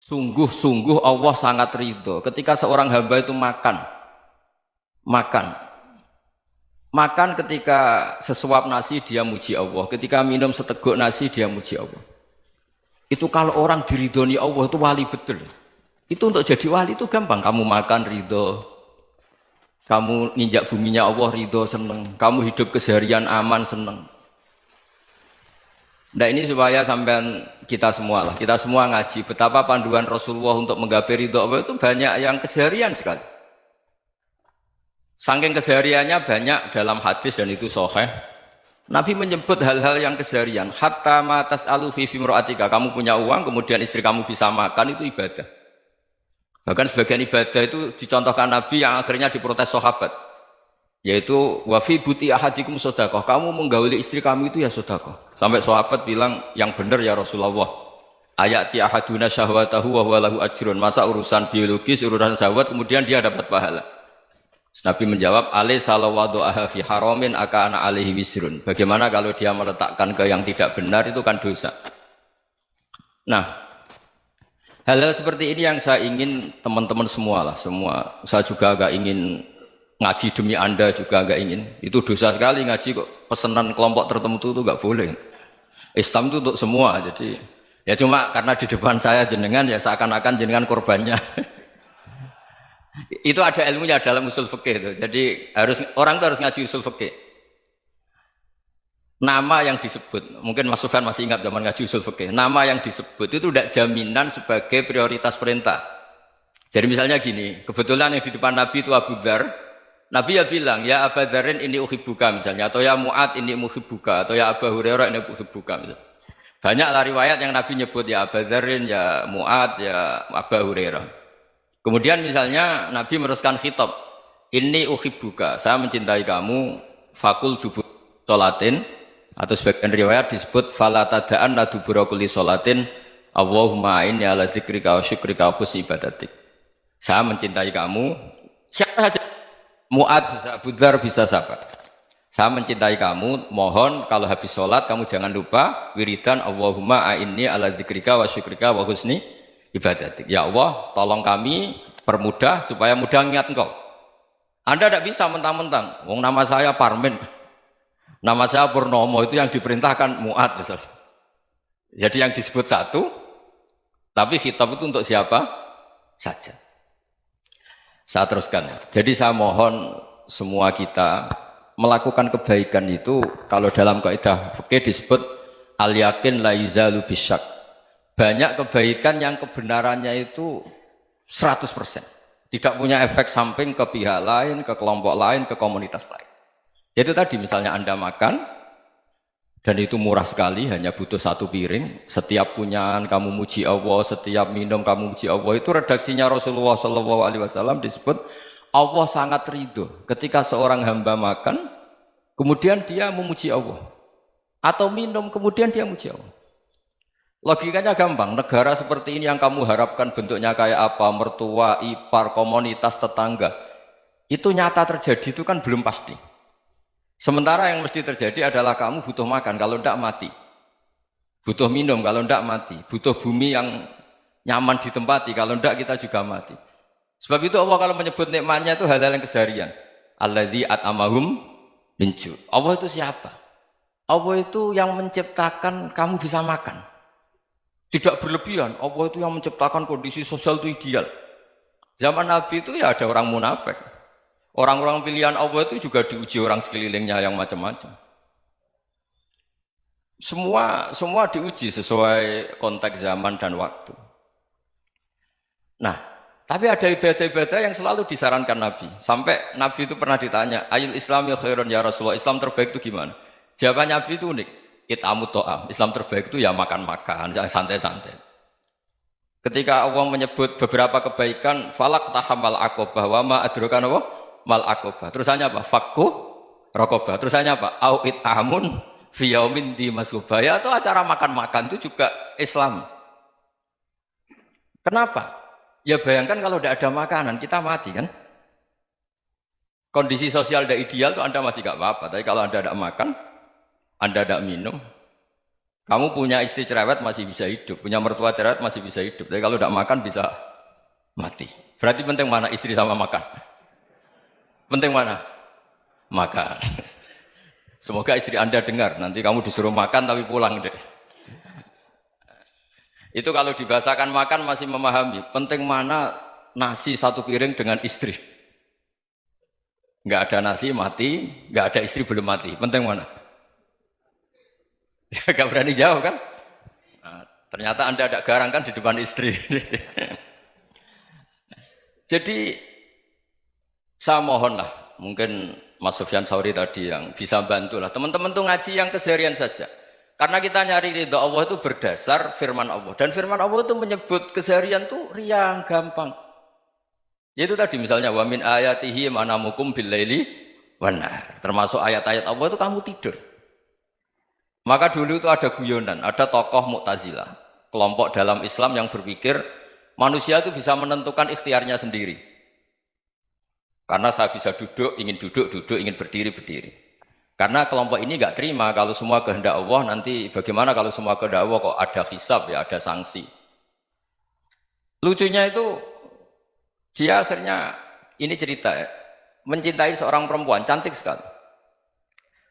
Sungguh-sungguh Allah sangat ridho ketika seorang hamba itu makan makan ketika sesuap nasi dia muji Allah, ketika minum seteguk nasi dia muji Allah. Itu kalau orang diridhoni Allah itu wali betul. Itu untuk jadi wali itu gampang, kamu makan ridho, kamu nginjak buminya Allah ridho seneng, kamu hidup keseharian aman seneng. Nah ini supaya sampean kita semua ngaji betapa panduan Rasulullah untuk menggapai ridho Allah itu banyak yang keseharian sekali. Saking kesehariannya banyak dalam hadis dan itu sahih. Nabi menyebut hal-hal yang keseharian. Hatta ma tas'alu fi fimra'atika, kamu punya uang kemudian istri kamu bisa makan itu ibadah. Bahkan sebagian ibadah itu dicontohkan Nabi yang akhirnya diprotes sahabat. Yaitu wa fi buti ahadikum sedekah, kamu menggauli istri kamu itu ya sedekah. Sampai sahabat bilang yang benar ya Rasulullah. Ayati ahaduna syahwatahu wa huwa lahu ajrun. Masa urusan biologis, urusan syahwat kemudian dia dapat pahala. Nabi menjawab, alaysa lawadu'aha fi haramin akana alaihi wisrun. Bagaimana kalau dia meletakkan ke yang tidak benar itu kan dosa. Nah, hal-hal seperti ini yang saya ingin teman-teman semua saya juga agak ingin ngaji demi Anda juga agak ingin. Itu dosa sekali ngaji kok pesanan kelompok tertentu itu enggak boleh. Islam itu untuk semua. Jadi ya cuma karena di depan saya jenengan ya seakan-akan jenengan korbannya. Itu ada ilmunya dalam usul fikih itu. Jadi orang itu harus ngaji usul fikih. Nama yang disebut, mungkin Mas Sufyan masih ingat zaman ngaji usul fikih. Nama yang disebut itu tidak jaminan sebagai prioritas perintah. Jadi misalnya gini, kebetulan yang di depan Nabi itu Abu Dzar. Nabi ya bilang, ya Abu Dzarin ini uhibbuka misalnya, atau ya Mu'ad ini uhibbuka, atau ya Abu Hurairah ini uhibbuka misalnya. Banyaklah riwayat yang Nabi nyebut ya Abu Dzarin, ya Mu'ad, ya Abu Hurairah. Kemudian misalnya Nabi meneruskan khitab, ini uhibbuka, saya mencintai kamu, fakul dubur sholatin, atau sebagian riwayat disebut fala tada'an la dubura kulli sholatin, Allahumma inni ala dzikrika wa syukrika wa husni ibadatik. Saya mencintai kamu, siapa saja. Mu'ad bisa, Abu Dzar bisa siapa? Saya mencintai kamu, mohon kalau habis sholat kamu jangan lupa wiridan Allahumma a'inni ala dzikrika wa syukrika wa husni ibadatik. Ya Allah, tolong kami permudah supaya mudah ingat engkau. Anda tidak bisa mentang-mentang, wong nama saya Parmin, nama saya Purnomo, itu yang diperintahkan Mu'ad misalnya. Jadi yang disebut satu, tapi khitab itu untuk siapa saja. Saya teruskan. Jadi saya mohon semua kita melakukan kebaikan itu kalau dalam kaidah fikih disebut al yakin la yuzalu bisyak. Banyak kebaikan yang kebenarannya itu 100%. Tidak punya efek samping ke pihak lain, ke kelompok lain, ke komunitas lain. Itu tadi misalnya Anda makan dan itu murah sekali, hanya butuh satu piring. Setiap punyaan kamu muji Allah, setiap minum kamu muji Allah. Itu redaksinya Rasulullah SAW disebut Allah sangat ridho ketika seorang hamba makan, kemudian dia memuji Allah, atau minum kemudian dia muji Allah. Logikanya gampang. Negara seperti ini yang kamu harapkan bentuknya kayak apa, mertua, ipar, komunitas, tetangga, itu nyata terjadi itu kan belum pasti. Sementara yang mesti terjadi adalah kamu butuh makan, kalau tidak mati. Butuh minum, kalau tidak mati. Butuh bumi yang nyaman ditempati, kalau tidak kita juga mati. Sebab itu Allah kalau menyebut nikmatnya itu hal-hal yang keseharian. Alladzi at'amahum min ju'. Allah itu siapa? Allah itu yang menciptakan kamu bisa makan. Tidak berlebihan. Allah itu yang menciptakan kondisi sosial itu ideal. Zaman Nabi itu ya ada orang munafik. Orang-orang pilihan Allah itu juga diuji orang sekelilingnya yang macam-macam. Semua diuji sesuai konteks zaman dan waktu. Nah, tapi ada ibadah-ibadah yang selalu disarankan Nabi. Sampai Nabi itu pernah ditanya, ayul islami khairun ya Rasulullah, Islam terbaik itu gimana? Jawaban Nabi itu unik. It'amu to'am. Islam terbaik itu ya makan-makan, jangan santai-santai. Ketika Allah menyebut beberapa kebaikan, falak tahamal aqobah wa ma adrokan Allah mal aqobah. Terusannya apa? Fakku raqobah. Terusannya apa? Au it'amun fi yaumin di masghubah. Ya itu acara makan-makan itu juga Islam. Kenapa? Ya bayangkan kalau tidak ada makanan kita mati kan? Kondisi sosial tidak ideal itu Anda masih gak apa-apa. Tapi kalau Anda tidak makan, Anda tidak minum, Kamu punya istri cerewet masih bisa hidup, punya mertua cerewet masih bisa hidup. Tapi kalau tidak makan bisa mati. Berarti penting mana istri sama makan? Penting mana? Makan. Semoga istri Anda dengar, nanti kamu disuruh makan tapi pulang deh. Itu kalau dibahasakan makan masih memahami. Penting mana nasi satu piring dengan istri. Nggak ada nasi mati, nggak ada istri belum mati. Penting mana? Gak berani jawab kan? Nah, ternyata Anda ada garang kan di depan istri. Jadi saya mohonlah, mungkin Mas Sufyan Sauri tadi yang bisa bantulah. Teman-teman tuh ngaji yang keseharian saja. Karena kita nyari ridha Allah itu berdasar firman Allah. Dan firman Allah itu menyebut keseharian tuh riang, gampang. Yaitu tadi misalnya wa min ayatihi manamukum bil laili wan nahar. Termasuk ayat-ayat Allah itu kamu tidur. Maka dulu itu ada guyonan, ada tokoh Mu'tazilah, kelompok dalam Islam yang berpikir manusia itu bisa menentukan ikhtiarnya sendiri. Karena saya bisa duduk, ingin berdiri, berdiri. Karena kelompok ini nggak terima kalau semua kehendak Allah, nanti bagaimana kalau semua kehendak Allah kok ada hisab ya, ada sanksi. Lucunya itu, dia akhirnya, ini cerita ya, mencintai seorang perempuan, cantik sekali.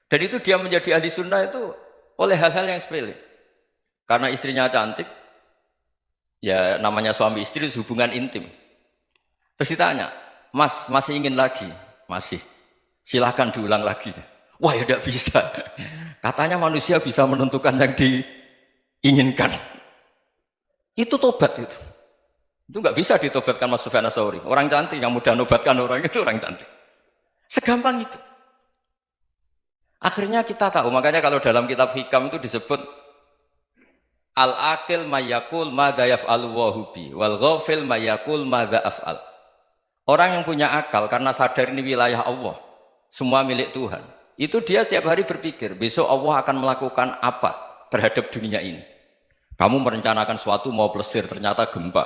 Dan itu dia menjadi ahli sunnah itu oleh hal-hal yang sepele. Karena istrinya cantik, ya namanya suami istri hubungan intim. Terus ditanya, Mas, masih ingin lagi? Masih. Silahkan diulang lagi. Wah ya tidak bisa. Katanya manusia bisa menentukan yang diinginkan. Itu tobat itu. Itu nggak bisa ditobatkan Mas Sufyan Ats-Tsauri. Orang cantik yang mudah nobatkan orang itu orang cantik. Segampang itu. Akhirnya kita tahu, makanya kalau dalam kitab Hikam itu disebut al-aqil mayyakul madza yaf'alu wa hubi wal ghafil mayyakul madza af'al. Orang yang punya akal karena sadar ini wilayah Allah, semua milik Tuhan. Itu dia tiap hari berpikir, besok Allah akan melakukan apa terhadap dunia ini. Kamu merencanakan suatu mau plesir, ternyata gempa.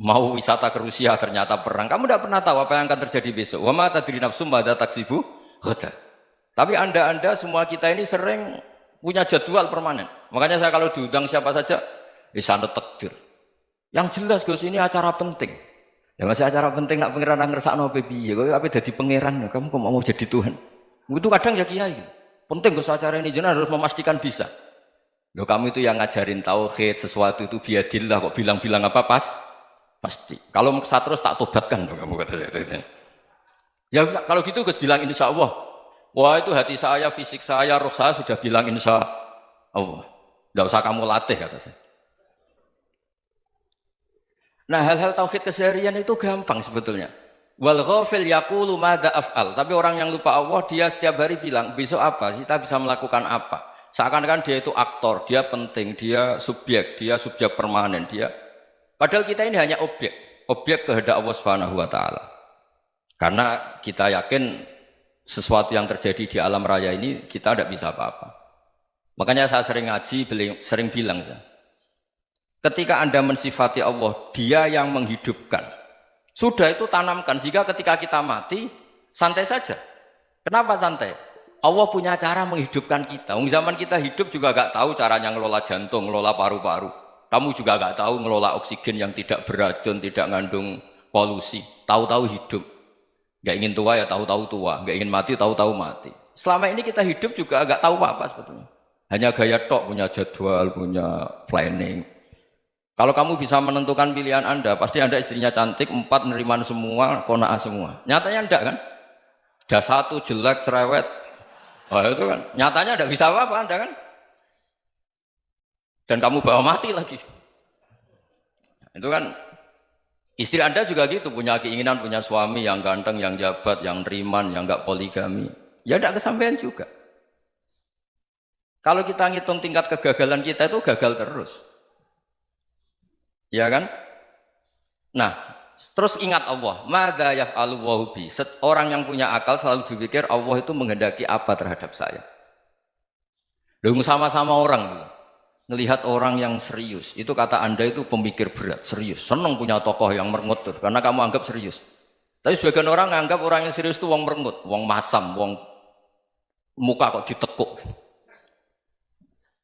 Mau wisata ke Rusia, ternyata perang. Kamu tidak pernah tahu apa yang akan terjadi besok. Wa ma tadri nafsum madza taksibu ghadan. Tapi anda semua kita ini sering punya jadwal permanen. Makanya saya kalau diundang siapa saja, sana takdir. Yang jelas Gus ini acara penting. Ya masih acara penting nak pangeran ngersakno piye? Kok ape dadi pangeran? Kamu kok mau jadi Tuhan? Itu kadang ya kiai. Penting Gus acara ini jenengan harus memastikan bisa. Loh kamu itu yang ngajarin tauhid, sesuatu itu biadillah kok bilang-bilang apa pasti. Kalau maksa terus tak tobatkan loh kamu kata saya. Ya kalau gitu Gus bilang insya Allah. Wah itu hati saya, fisik saya, roh saya sudah bilang insya Allah. Tidak usah kamu latih kata saya. Nah hal-hal tauhid keseharian itu gampang sebetulnya. Wal ghafil yaqulu madza af'al. Tapi orang yang lupa Allah dia setiap hari bilang besok apa? Kita bisa melakukan apa? Seakan-akan dia itu aktor, dia penting, dia subjek permanen, dia. Padahal kita ini hanya objek kehendak Allah Subhanahu wa taala. Karena kita yakin sesuatu yang terjadi di alam raya ini kita tidak bisa apa-apa. Makanya saya sering ngaji, sering bilang saya, ketika Anda mensifati Allah, Dia yang menghidupkan. Sudah itu tanamkan sehingga ketika kita mati santai saja. Kenapa santai? Allah punya cara menghidupkan kita. Zaman kita hidup juga gak tahu caranya ngelola jantung, ngelola paru-paru. Kamu juga gak tahu ngelola oksigen yang tidak beracun, tidak mengandung polusi. Tahu-tahu hidup. Gak ingin tua ya tahu-tahu tua, gak ingin mati tahu-tahu mati. Selama ini kita hidup juga gak tahu apa-apa sebetulnya. Hanya gaya tok, punya jadwal, punya planning. Kalau kamu bisa menentukan pilihan Anda, pasti Anda istrinya cantik, 4 neriman semua, kona'ah semua. Nyatanya enggak kan? Ada 1 jelek, cerewet. Oh itu kan, nyatanya enggak bisa apa-apa Anda kan? Dan kamu bawa mati lagi. Itu kan, istri Anda juga gitu, punya keinginan, punya suami yang ganteng, yang jabat, yang neriman, yang enggak poligami. Ya enggak kesampaian juga. Kalau kita ngitung tingkat kegagalan kita itu gagal terus. Ya kan? Nah, terus ingat Allah, madza yaf'alu wa bi. Orang yang punya akal selalu berpikir Allah itu menghendaki apa terhadap saya. Lalu sama-sama orang melihat orang yang serius, itu kata Anda itu pemikir berat, serius, senang punya tokoh yang merengut karena kamu anggap serius. Tapi sebagian orang anggap orang yang serius itu wong merengut, wong masam, wong muka kok ditekuk.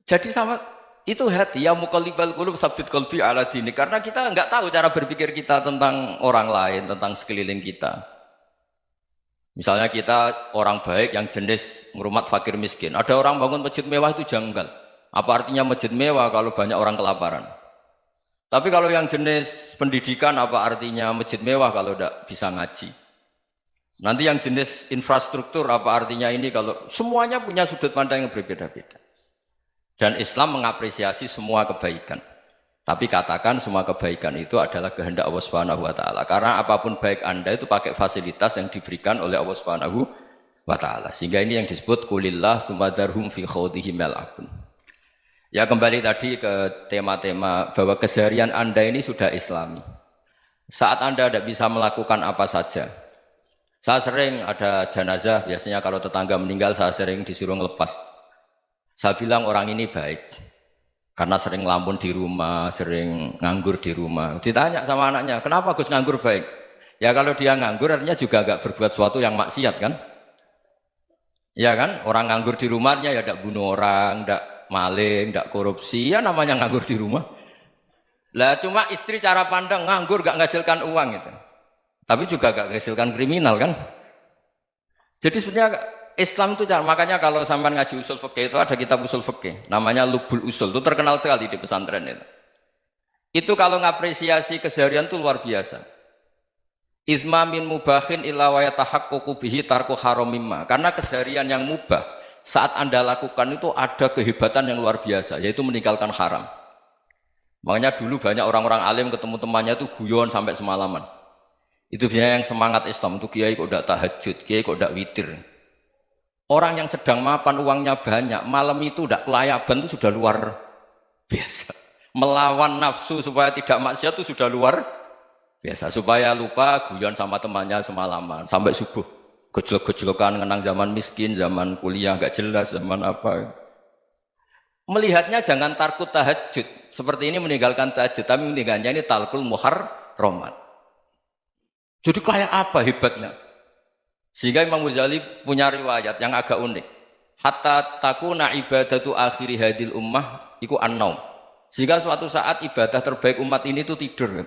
Jadi sama Itu hati ya muqallibal qulub tsabbit qalbi ala dini. Karena kita enggak tahu cara berpikir kita tentang orang lain, tentang sekeliling kita. Misalnya kita orang baik yang jenis ngrumat fakir miskin. Ada orang bangun masjid mewah itu janggal. Apa artinya masjid mewah kalau banyak orang kelaparan? Tapi kalau yang jenis pendidikan apa artinya masjid mewah kalau tidak bisa ngaji? Nanti yang jenis infrastruktur apa artinya ini kalau semuanya punya sudut pandang yang berbeda-beda. Dan Islam mengapresiasi semua kebaikan. Tapi katakan semua kebaikan itu adalah kehendak Allah Subhanahu wa taala. Karena apapun baik Anda itu pakai fasilitas yang diberikan oleh Allah Subhanahu wa taala. Sehingga ini yang disebut qulillah tsumadarhum fi khawdihim yal'abun. Ya kembali tadi ke tema-tema bahwa keseharian Anda ini sudah Islami. Saat Anda tidak bisa melakukan apa saja. Saya sering ada jenazah, biasanya kalau tetangga meninggal saya sering disuruh ngelepas. Saya bilang orang ini baik karena sering ngelamun di rumah, sering nganggur di rumah. Ditanya sama anaknya, kenapa Gus nganggur baik? Ya kalau dia nganggur artinya juga agak berbuat sesuatu yang maksiat kan? Ya kan? Orang nganggur di rumahnya ya tidak bunuh orang, tidak maling, tidak korupsi, ya namanya nganggur di rumah. Lah cuma istri cara pandang nganggur gak menghasilkan uang itu. Tapi juga gak menghasilkan kriminal kan? Jadi sebenarnya Islam itu makanya kalau sampai ngaji usul fikih itu ada kitab usul fikih namanya Lubul Usul, itu terkenal sekali di pesantren itu. Itu kalau ngapresiasi keseharian itu luar biasa. Izma min mubahin illa wa yatahaqqaqu bihi tarku haramimma. Karena keseharian yang mubah saat Anda lakukan itu ada kehebatan yang luar biasa, yaitu meninggalkan haram. Makanya dulu banyak orang-orang alim ketemu temannya itu guyon sampai semalaman. Itu biasanya yang semangat Islam itu kiai kok tidak tahajud, kiai kok tidak witir. Orang yang sedang mapan uangnya banyak, malam itu tidak kelayaban itu sudah luar biasa. Melawan nafsu supaya tidak maksiat itu sudah luar biasa. Supaya lupa guyon sama temannya semalaman sampai subuh. Gejlok-gejlokan ngenang zaman miskin, zaman kuliah nggak jelas, zaman apa. Melihatnya jangan tarkut tahajud. Seperti ini meninggalkan tahajud, tapi meninggalkannya ini talkul muharramat. Jadi kayak apa hebatnya? Sehingga Imam Ghazali punya riwayat yang agak unik. Hatta takuna ibadatu akhiri hadil ummah iku an-naum. Sehingga suatu saat ibadah terbaik umat ini itu tidur.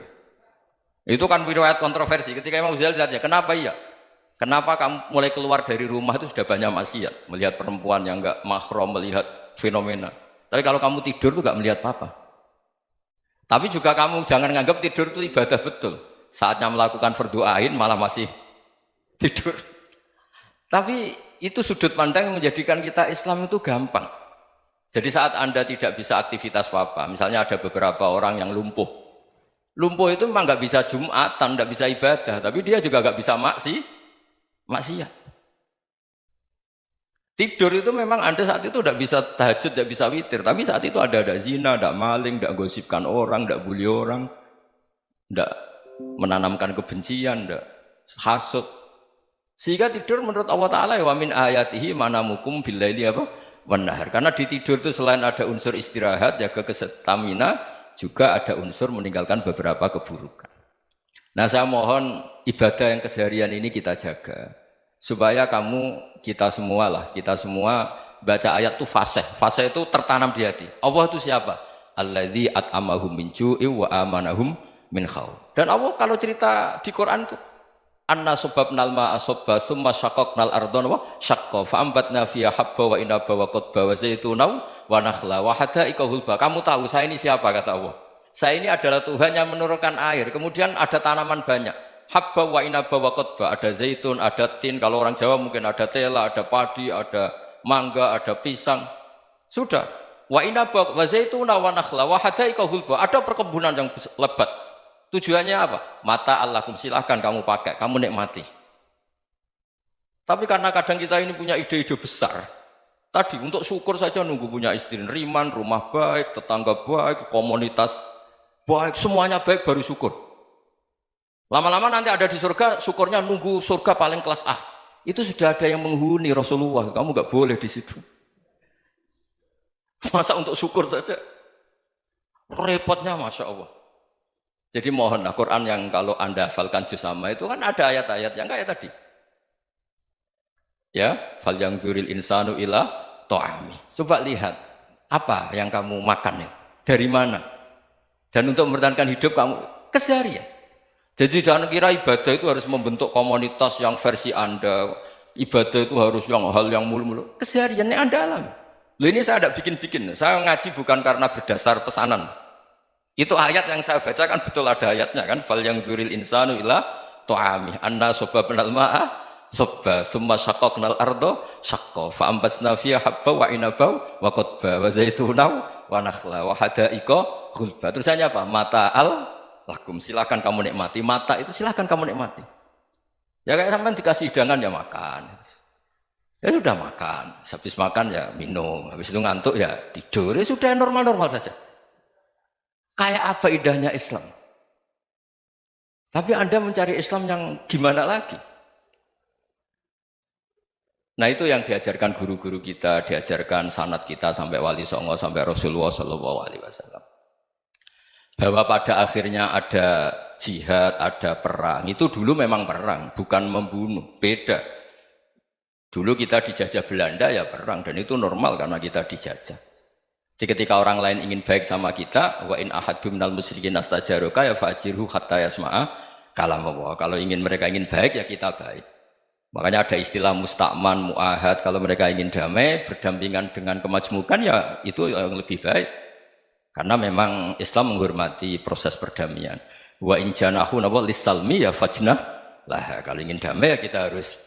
Itu kan riwayat kontroversi. Ketika Imam Ghazali tanya, kenapa iya? Kenapa kamu mulai keluar dari rumah itu sudah banyak maksiat? Melihat perempuan yang enggak mahram, melihat fenomena. Tapi kalau kamu tidur itu enggak melihat apa-apa. Tapi juga kamu jangan menganggap tidur itu ibadah betul. Saatnya melakukan fardu ain malah masih tidur. Tapi itu sudut pandang yang menjadikan kita Islam itu gampang. Jadi saat Anda tidak bisa aktivitas apa-apa, misalnya ada beberapa orang yang lumpuh. Lumpuh itu memang nggak bisa Jumatan, nggak bisa ibadah, tapi dia juga nggak bisa maksiat. Tidur itu memang Anda saat itu tidak bisa tahajud, tidak bisa witir, tapi saat itu ada zina, ada maling, tidak gosipkan orang, tidak bully orang, tidak menanamkan kebencian, tidak hasud. Sehingga tidur menurut Allah Ta'ala wa min ayatihi manamukum billaili apa? Wan-nahar. Karena di tidur itu selain ada unsur istirahat, jaga kestamina, juga ada unsur meninggalkan beberapa keburukan. Nah saya mohon ibadah yang keseharian ini kita jaga. Supaya kita semua baca ayat itu fasih. Fasih itu tertanam di hati. Allah itu siapa? Alladzi at'amahum min ju'i wa amanahum min khauf. Dan Allah kalau cerita di Quran itu anna sababnal ma'a sabba tsumma syaqqaqnal ardha wa syaqqa fa ambatna fiha habba wa inaba wa qadba wa zaituna wa nakhla wa hada'iqa hulba. Kamu tahu saya ini siapa kata Allah? Saya ini adalah Tuhan yang menurunkan air, kemudian ada tanaman banyak. Habba wa inaba wa qadba, ada zaitun, ada tin, kalau orang Jawa mungkin ada tela, ada padi, ada mangga, ada pisang. Sudah. Wa inaba wa zaituna wa nakhla wa hada'iqa hulba. Ada perkebunan yang lebat. Tujuannya apa? Mata Allahkum, silahkan kamu pakai, kamu nikmati. Tapi karena kadang kita ini punya ide-ide besar. Tadi untuk syukur saja nunggu punya istri riman, rumah baik, tetangga baik, komunitas baik, semuanya baik baru syukur. Lama-lama nanti ada di surga, syukurnya nunggu surga paling kelas A. Itu sudah ada yang menghuni Rasulullah, kamu nggak boleh di situ. Masa untuk syukur saja? Repotnya Masya Allah. Jadi mohonlah Quran yang kalau Anda hafalkan juz sama itu kan ada ayat-ayat yang kayak tadi. Ya, fal yang dzuril insanu ila ta'ami. Coba lihat Apa yang kamu makan ya? Dari mana? Dan untuk mempertahankan hidup kamu keseharian. Jadi jangan kira ibadah itu harus membentuk komunitas yang versi Anda. Ibadah itu harus hal yang mulu-mulu. Kesehariannya Anda alami. Loh ini saya tidak bikin-bikin. Saya ngaji bukan karena berdasar pesanan. Itu ayat yang saya bacakan betul ada ayatnya kan. Fal yang dzuril insanu ila tu'ami anna sobabnal ma'a sobba thumma syaqaqnal ardo syaqqa fa ambasna fiha habba wa inaba wa qadba wa zaituna wa nakhla wa hada'iqa ghulba. Terusannya apa? Mata'al lakum, silakan kamu nikmati. Mata itu silakan kamu nikmati. Ya kayak sampean dikasih hidangan ya makan. Ya sudah makan, habis makan ya minum, habis itu ngantuk ya tidur. Ya sudah normal-normal saja. Kayak apa indahnya Islam? Tapi Anda mencari Islam yang gimana lagi? Nah itu yang diajarkan guru-guru kita, diajarkan sanad kita sampai Wali Songo, sampai Rasulullah SAW. Bahwa pada akhirnya ada jihad, ada perang. Itu dulu memang perang, bukan membunuh, beda. Dulu kita dijajah Belanda ya perang, dan itu normal karena kita dijajah. Jadi ketika orang lain ingin baik sama kita, wa in ahadum minal musyrikin astajaruka ya fa'jirhu hatta yasma'a kalam Allah. Kalau mereka ingin baik ya kita baik. Makanya ada istilah musta'man, mu'ahad. Kalau mereka ingin damai, berdampingan dengan kemajmukan ya itu yang lebih baik. Karena memang Islam menghormati proses perdamaian. Wa in janahu lis-salmi ya fajnah lah. Kalau ingin damai ya kita harus